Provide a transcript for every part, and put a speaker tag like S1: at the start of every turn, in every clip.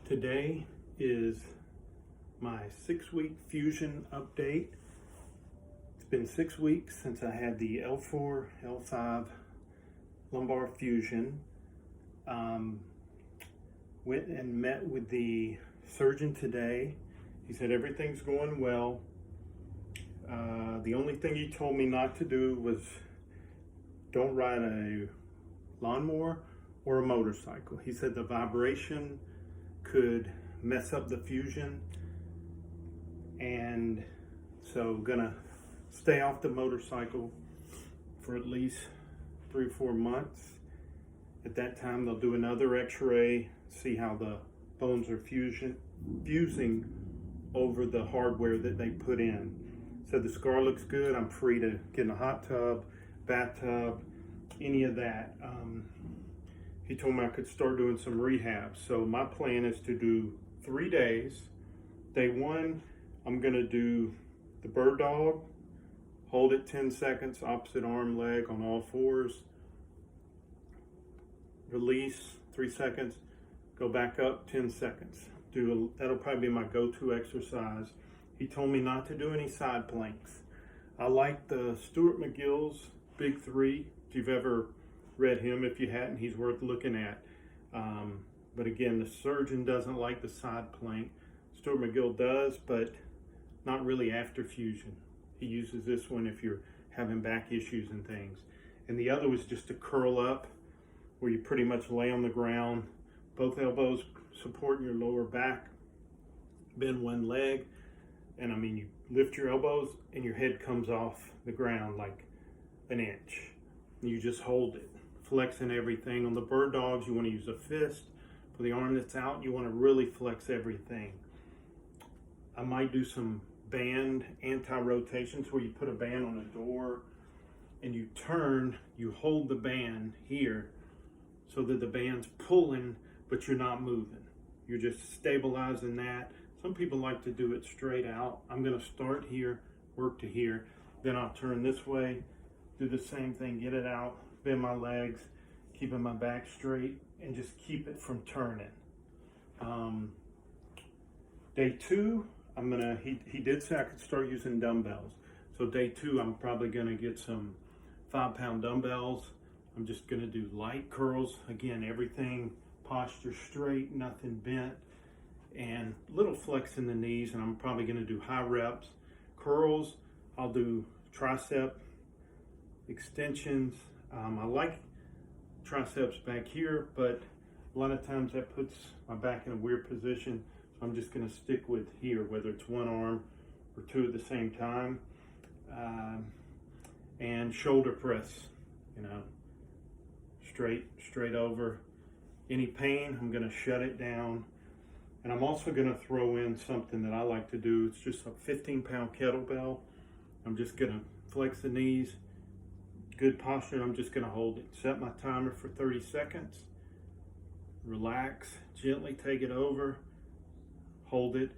S1: Today is my 6-week fusion update. It's been 6 weeks since I had the L4-L5 lumbar fusion. Went and met with the surgeon today. He said everything's going well. The only thing he told me not to do was don't ride a lawnmower or a motorcycle. He said the vibration could mess up the fusion, and so gonna stay off the motorcycle for at least 3 or 4 months. At that time they'll do another x-ray, see how the bones are fusing over the hardware that they put in. So the scar looks good. I'm free to get in a hot tub, bathtub, any of that. He told me I could start doing some rehab. So my plan is to do 3 days. Day 1, I'm gonna do the bird dog, hold it 10 seconds, opposite arm, leg on all fours, release 3 seconds, go back up 10 seconds. That'll probably be my go-to exercise. He told me not to do any side planks. I like the Stuart McGill's Big 3. If you've ever read him, if you hadn't, he's worth looking at. But again, the surgeon doesn't like the side plank. Stuart McGill does, but not really after fusion. He uses this one if you're having back issues and things. And the other was just to curl up, where you pretty much lay on the ground, both elbows supporting your lower back, bend one leg, and I mean, you lift your elbows and your head comes off the ground like an inch. You just hold it, flexing everything. On the bird dogs, you want to use a fist. For the arm that's out, you want to really flex everything. I might do some band anti-rotations where you put a band on a door and you turn, you hold the band here so that the band's pulling, but you're not moving. You're just stabilizing that. Some people like to do it straight out. I'm gonna start here, work to here, then I'll turn this way, do the same thing, get it out, bend my legs, keeping my back straight, and just keep it from turning. Day 2, he did say I could start using dumbbells. So day 2, I'm probably gonna get some 5-pound dumbbells. I'm just gonna do light curls. Again, everything posture straight, nothing bent, and little flex in the knees, and I'm probably gonna do high reps. Curls, I'll do tricep extensions. I like triceps back here, but a lot of times that puts my back in a weird position. So I'm just gonna stick with here, whether it's one arm or 2 at the same time. And shoulder press, straight over. Any pain, I'm gonna shut it down. And I'm also gonna throw in something that I like to do. It's just a 15-pound kettlebell. I'm just gonna flex the knees, good posture. I'm just gonna hold it. Set my timer for 30 seconds. Relax, gently take it over, hold it.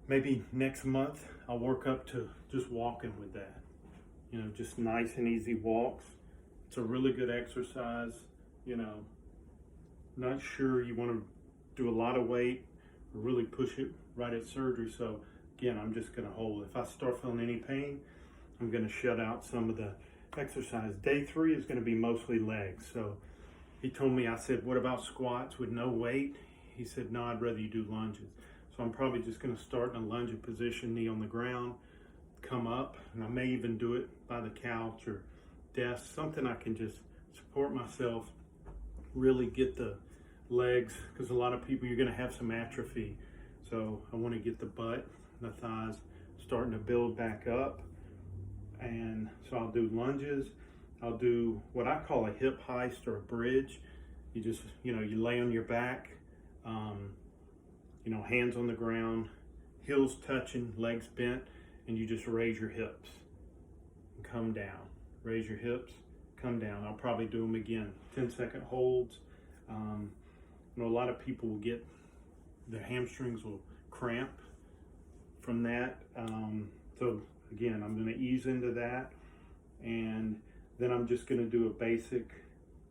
S1: Maybe next month I'll work up to just walking with that. Just nice and easy walks. It's a really good exercise. Not sure you want to do a lot of weight or really push it right at surgery. So again, I'm just gonna hold it. If I start feeling any pain, I'm gonna shut out some of the exercise. Day 3 is gonna be mostly legs. So he told me, I said, what about squats with no weight? He said, no, I'd rather you do lunges. So I'm probably just gonna start in a lunging position, knee on the ground, come up, and I may even do it by the couch or desk, something I can just support myself, really get the legs, because a lot of people, you're gonna have some atrophy. So I wanna get the butt, the thighs starting to build back up. And so I'll do lunges. I'll do what I call a hip heist or a bridge. You just, you lay on your back, hands on the ground, heels touching, legs bent, and you just raise your hips and come down. Raise your hips, come down. I'll probably do them again, 10-second holds. A lot of people will get, their hamstrings will cramp from that. So again, I'm gonna ease into that, and then I'm just gonna do a basic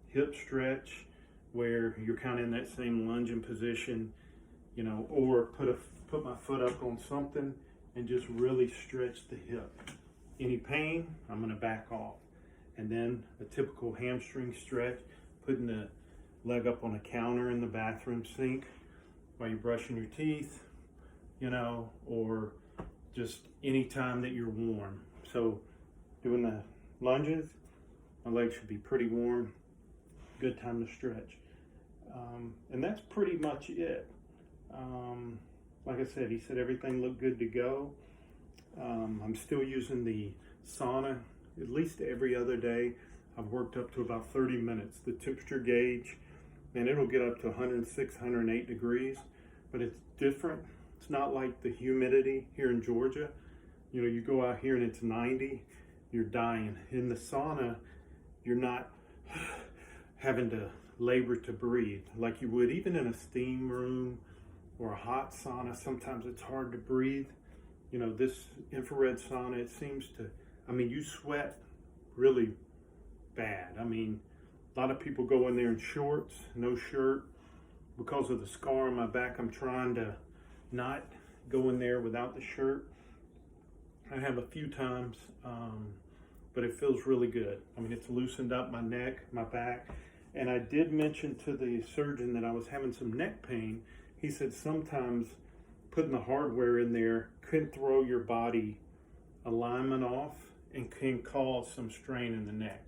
S1: hip stretch where you're kind of in that same lunging position, you know, or put my foot up on something and just really stretch the hip. Any pain, I'm gonna back off. And then a typical hamstring stretch, putting the leg up on a counter in the bathroom sink while you're brushing your teeth, you know, or just any time that you're warm. So doing the lunges, my legs should be pretty warm. Good time to stretch. And that's pretty much it. Like I said, he said everything looked good to go. I'm still using the sauna at least every other day. I've worked up to about 30 minutes. The temperature gauge, and it'll get up to 106, 108 degrees, but it's different. It's not like the humidity here in Georgia. You know, you go out here and it's 90, you're dying. In the sauna, you're not having to labor to breathe like you would even in a steam room or a hot sauna. Sometimes it's hard to breathe. You know, this infrared sauna, it seems to, I mean, you sweat really bad. I mean, a lot of people go in there in shorts, no shirt. Because of the scar on my back, I'm trying to not go in there without the shirt. I have a few times, but it feels really good. I mean, it's loosened up my neck, my back. And I did mention to the surgeon that I was having some neck pain. He said sometimes putting the hardware in there can throw your body alignment off and can cause some strain in the neck.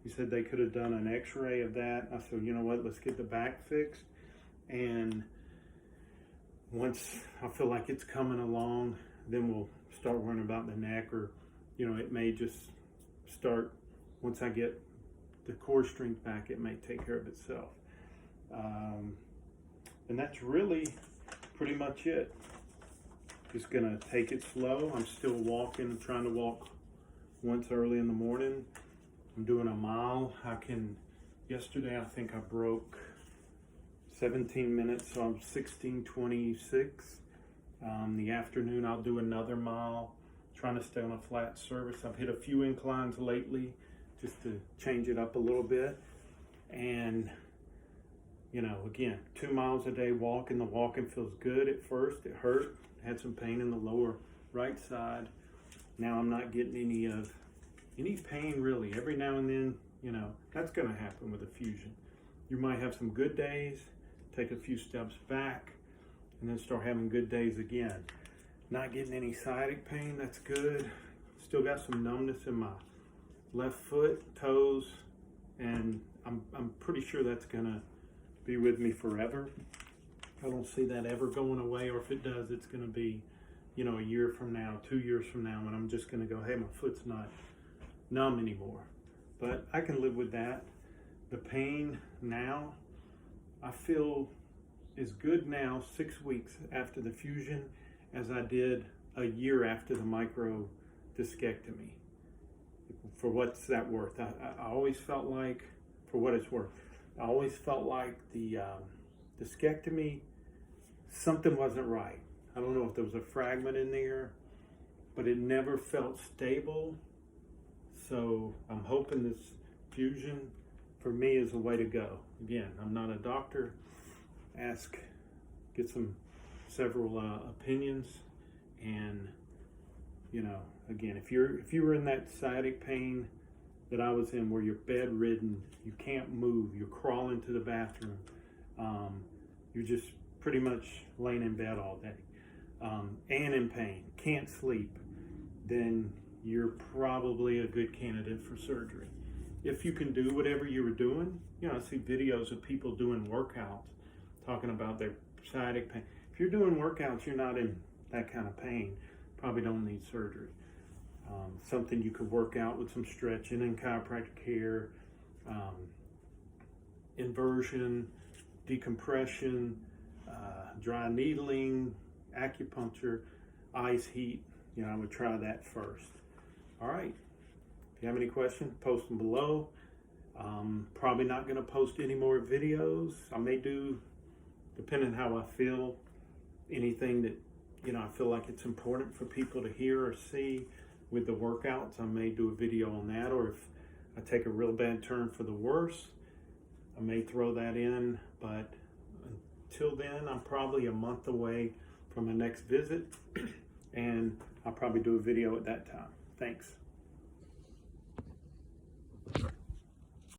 S1: He said they could have done an x-ray of that. I said, you know what, let's get the back fixed. And once I feel like it's coming along, then we'll start worrying about the neck, or, you know, it may just start, once I get the core strength back, it may take care of itself. And that's really pretty much it. Just gonna take it slow. I'm still walking. I'm trying to walk once early in the morning. I'm doing a mile. Yesterday I think I broke 17 minutes, so I'm 16:26. The afternoon I'll do another mile, trying to stay on a flat surface. I've hit a few inclines lately just to change it up a little bit. And, you know, again, 2 miles a day walking. The walking feels good at first. It hurt. Had some pain in the lower right side. Now I'm not getting any pain really. Every now and then, you know, that's gonna happen with a fusion. You might have some good days, take a few steps back, and then start having good days again. Not getting any sciatic pain, that's good. Still got some numbness in my left foot, toes, and I'm pretty sure that's gonna be with me forever. I don't see that ever going away, or if it does, it's gonna be, you know, a year from now, 2 years from now, and I'm just gonna go, hey, my foot's not numb anymore. But I can live with that. The pain now, I feel is good now, 6 weeks after the fusion, as I did a year after the micro discectomy. For what's that worth? I always felt like, for what it's worth, I always felt like the discectomy, something wasn't right. I don't know if there was a fragment in there, but it never felt stable. So I'm hoping this fusion for me is a way to go. Again, I'm not a doctor. Get several opinions, and, you know, again, if you were in that sciatic pain that I was in, where you're bedridden, you can't move, you're crawling to the bathroom, you're just pretty much laying in bed all day, and in pain, can't sleep, then you're probably a good candidate for surgery. If you can do whatever you were doing, you know, I see videos of people doing workouts, talking about their sciatic pain. If you're doing workouts, you're not in that kind of pain, probably don't need surgery. Something you could work out with some stretching and chiropractic care, inversion, decompression, dry needling, acupuncture, ice heat. You know, I would try that first. All right. If you have any questions, post them below. Probably not going to post any more videos. I may do, depending how I feel, anything that, you know, I feel like it's important for people to hear or see with the workouts. I may do a video on that, or if I take a real bad turn for the worse, I may throw that in. But until then, I'm probably a month away from my next visit, and I'll probably do a video at that time. Thanks.